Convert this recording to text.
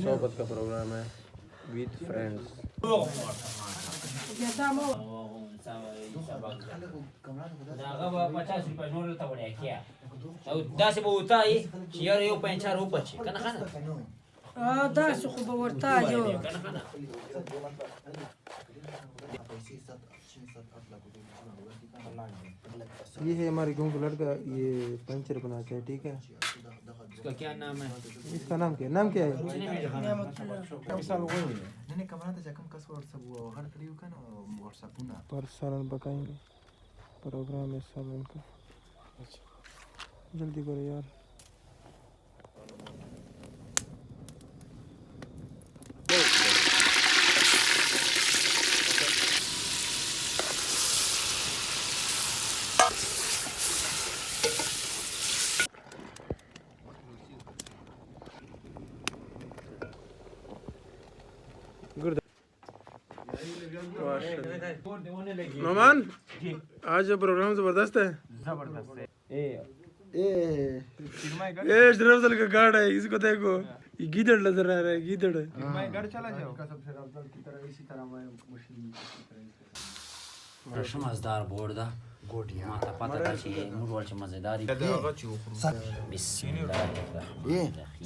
सोबत का प्रोग्राम है विद फ्रेंड्स. ये है हमारे गाँव का लड़का, ये पंचर बनाता है. ठीक है, इसका क्या नाम है? इसका नाम क्या है? नाम क्या है? पर सालन पकाएंगे. प्रोग्राम है सालन का. जल्दी करो यार. नोमान, आज प्रोग्राम जबरदस्त है. ये श्रीरामसल का गार्ड है, इसको देखो. ये गीदड़ नजर आ रहा है, गीदड़. चला जाओ. समझदार बोर्ड दा गोटिया माता पता का चाहिए मुरवल से मजेदारी